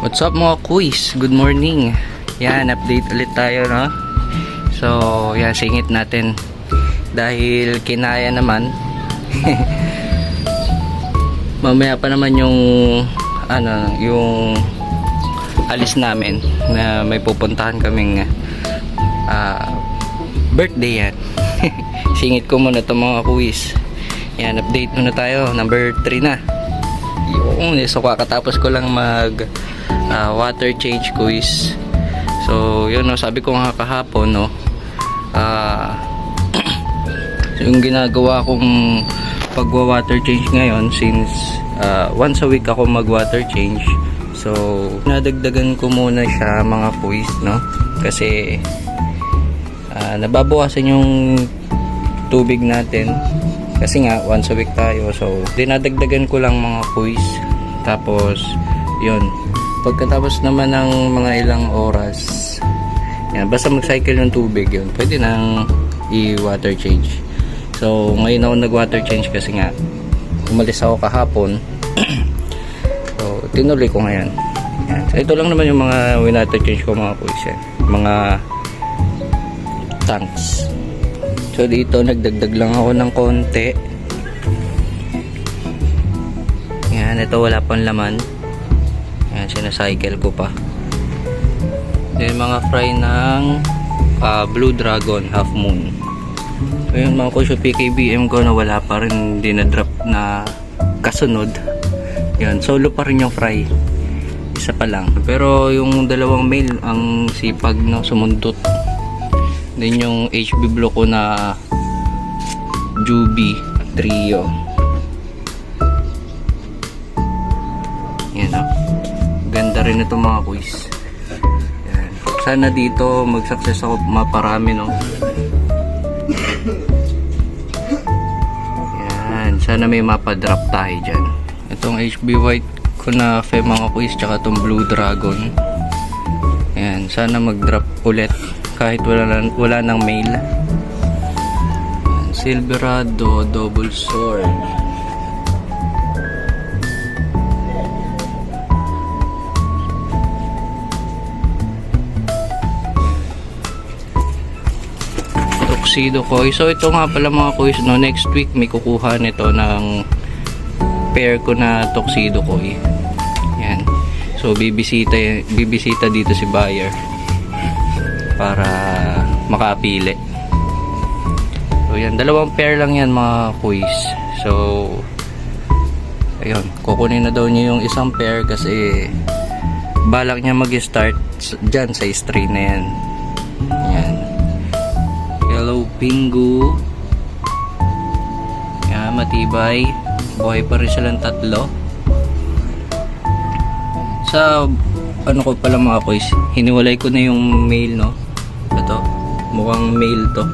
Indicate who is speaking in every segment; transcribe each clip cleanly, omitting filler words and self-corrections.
Speaker 1: What's up mga kuys? Good morning. Yan, update ulit tayo, no? So, yan, singit natin. Dahil kinaya naman. Mamaya pa naman yung yung alis namin na may pupuntahan kaming birthday yan. Singit ko muna ito mga kuys. Yan, update muna tayo. Number 3 na. So kakatapos ko lang mag water change quiz. So yun, no, sabi ko nga kahapon, no, yung ginagawa kong pagwa water change ngayon, since once a week ako mag water change, so nadagdagan ko muna siya mga quiz, no, kasi nababawasan yung tubig natin kasi nga once a week tayo. So dinadagdagan ko lang mga quiz, tapos yun, pagkatapos naman ng mga ilang oras, yan, basta mag-cycle yung tubig, yun, pwede nang i-water change. So ngayon ako nag-water change kasi nga umalis ako kahapon. So tinuloy ko ngayon. Yan. So ito lang naman yung mga winater change ko mga quiz, yan, mga tanks. So dito nagdagdag lang ako ng konti. Yan, ito wala pang laman. Yan, sinacycle ko pa. Then mga fry ng Blue Dragon Half Moon. So yun mga kuys, yung PKBM ko na wala pa rin, hindi na drop na kasunod. Yan, solo pa rin yung fry. Isa pa lang. Pero yung dalawang male ang sipag, no, sumundot. Then yung HB block ko na Juby Trio. Yan, o. Ganda rin ito mga kuys. Yan. Sana dito mag-success ako maparami, no. Yan. Sana may mapadrop tayo dyan. Itong HB white ko na fe mga kuys, tsaka itong Blue Dragon. Yan. Sana mag-drop ulit kahit wala nang mail. Silverado double sword. Tuxedo Koi. So ito nga pala mga kuys, no, next week may kukuha nito ng pair ko na Tuxedo Koi. Yan. So bibisita dito si buyer para makapili. So yan, dalawang pair lang yan mga kuys. So ayun, kukunin na daw niya yung isang pair kasi balak niya mag-start dyan sa stray na yan. Yan, Yellow Pingu. Yan, matibay, buhay pa rin silang tatlo. Sa ano ko pala mga kuys, hiniwalay ko na yung male, no. Ito, mukhang male to.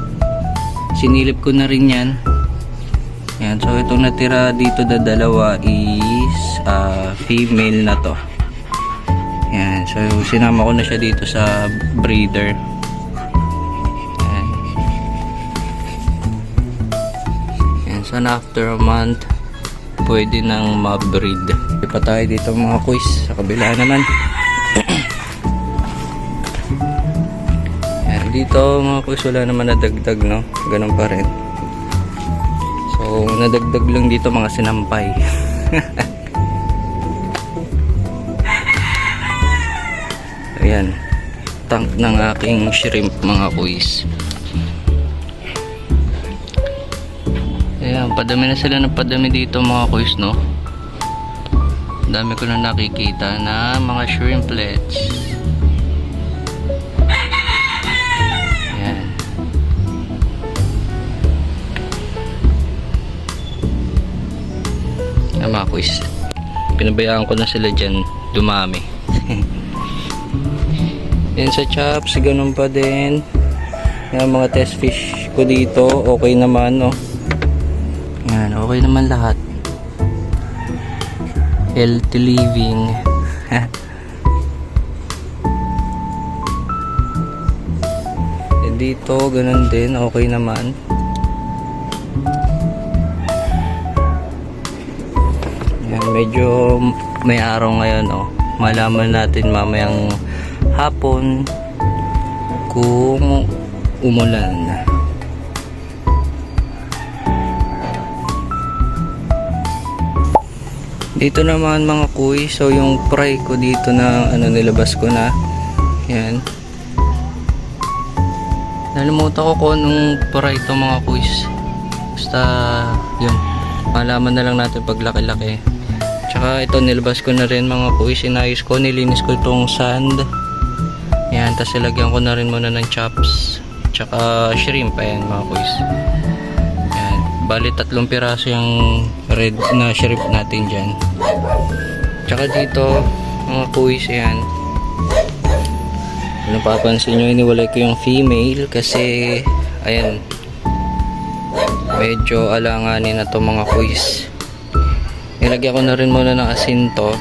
Speaker 1: Sinilip ko na rin yan. Yan, so itong natira dito na dalawa is female na to. Yan, so sinama ko na siya dito sa breeder. Yan. Yan, sana after a month pwede nang ma-breed. Di pa tayo dito mga kuys, sa kabila naman. Dito mga kuys, wala naman nadagdag, no, ganun pa rin. So nadagdag lang dito mga sinampay. Ayan, tank ng aking shrimp mga kuys. Ayan, padami na sila ng padami dito mga kuys, no. Dami ko na nakikita na mga shrimplets. Mga kuys, pinabayaan ko na sila dyan dumami. Yan sa chops, ganun pa din. Yan, mga test fish ko dito, okay naman, no. Yan, okay naman lahat. Healthy living. Yan dito, ganun din, okay naman. Medyo may araw ngayon, oh. malaman natin mamayang hapon kung umulan. Dito naman mga kuy, so yung fry ko dito na nilabas ko na. Yan. Nalimutan ko kung anong fry ito mga kuys. Basta yun, malaman na lang natin pag laki-laki. Tsaka ito nilabas ko na rin mga kuys, sinayos ko, nilinis ko itong sand. Yan, tapos ilagyan ko na rin muna ng chops tsaka shrimp. Ayan mga kuys. Yan, bali 3 piraso yung red na shrimp natin dyan. Tsaka dito mga kuys, ayan, napapansin nyo, iniwalay ko yung female kasi ayan, medyo alanganin na to mga kuys. Nilagyan ko na rin muna ng asin to.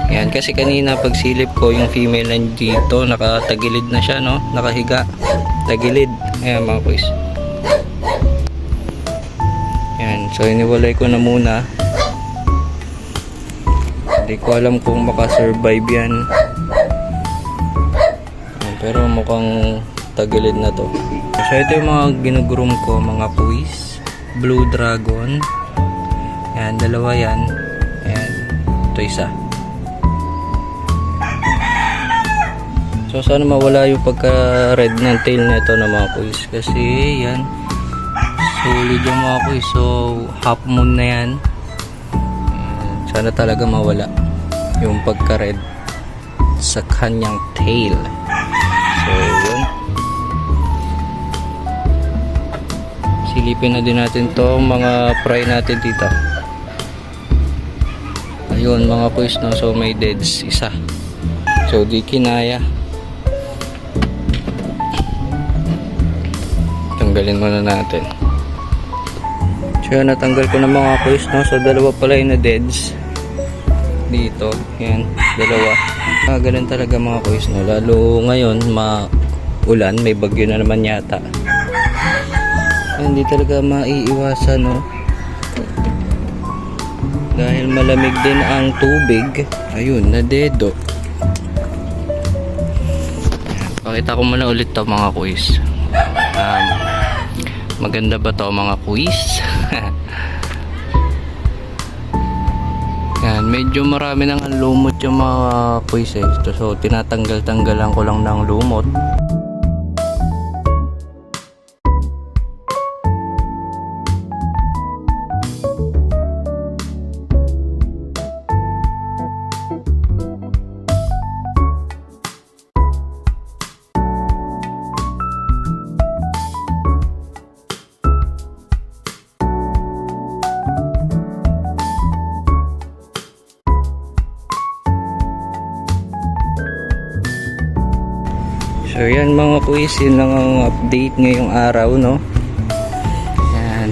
Speaker 1: Ayan, kasi kanina pag silip ko yung female nandito, nakatagilid na siya, no? Nakahiga, tagilid. Ayan mga kuys. Ayan, so iniwalay ko na muna. Hindi ko alam kung makasurvive yan, pero mukhang tagilid na to. So ito yung mga ginugroom ko mga kuys. Blue Dragon. Ayan, 2 yan. Ayan, ito isa. So sana mawala yung pagka red ng tail na ito na mga kuys, kasi yan, solid yung mga kuys. So half moon na yan. Ayan, sana talaga mawala yung pagka red sa kanyang tail. So yun, silipin na din natin to mga fry natin dito. Ayun mga kuys, no? So may deads isa, so di kinaya. Tanggalin muna natin. So yun, natanggal ko na mga kuys, no? So 2 pala yung na deads dito. Yan, 2. Ganun talaga mga kuys, no? Lalo ngayon maulan, may bagyo na naman yata. Hindi talaga maiiwasan, no? Dahil malamig din ang tubig. Ayun, nadedo. Pakita ko muna ulit to mga kuys. Maganda ba to mga kuys? Yan, medyo marami nang lumot yung mga kuys eh. So tinatanggal-tanggalan ko lang ng lumot. So yan mga kuys, yun lang ang update ngayong araw, no? Yan,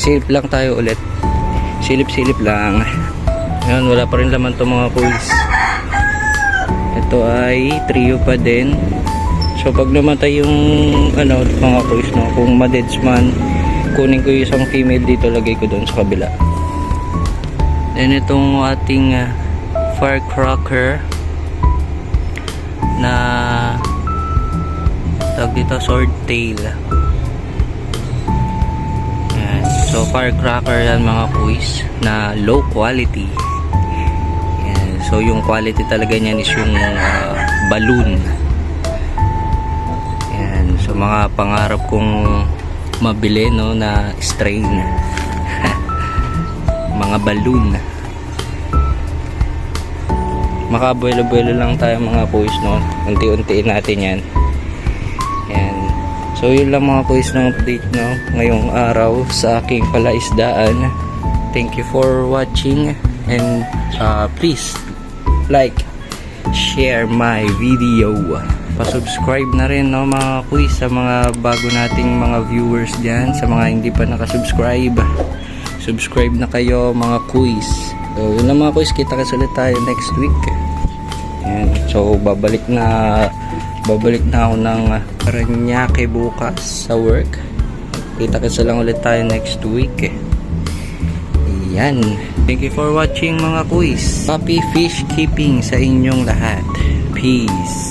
Speaker 1: silip lang tayo ulit, silip-silip lang. Yan, wala pa rin laman to mga kuys. Ito ay trio pa din. So pag namatay yung mga kuys, no, kung ma-deads man, kunin ko yung isang female dito, lagay ko doon sa kabila. Then itong ating firecracker na tawag dito, sword tail. Ayan. So firecracker yan mga kuys, na low quality. Ayan. So yung quality talaga niyan is yung balloon. Ayan. So mga pangarap kong mabili, no, na strain. Mga balloon. Makabuelo-buelo lang tayo mga kuys, no? Unti-untiin natin yan. Yan. So yun lang mga kuys ng update, no, ngayong araw sa aking palaisdaan. Thank you for watching, and please like, share my video. Pa-subscribe na rin, no, mga kuys, sa mga bago nating mga viewers dyan. Sa mga hindi pa nakasubscribe, subscribe na kayo mga kuys. So yun lang mga kuys, kita-kits ulit tayo next week. Yan. So babalik na ako ng Parañaque bukas sa work. Kita-kits lang ulit tayo next week. Yan. Thank you for watching mga kuys. Happy fish keeping sa inyong lahat. Peace.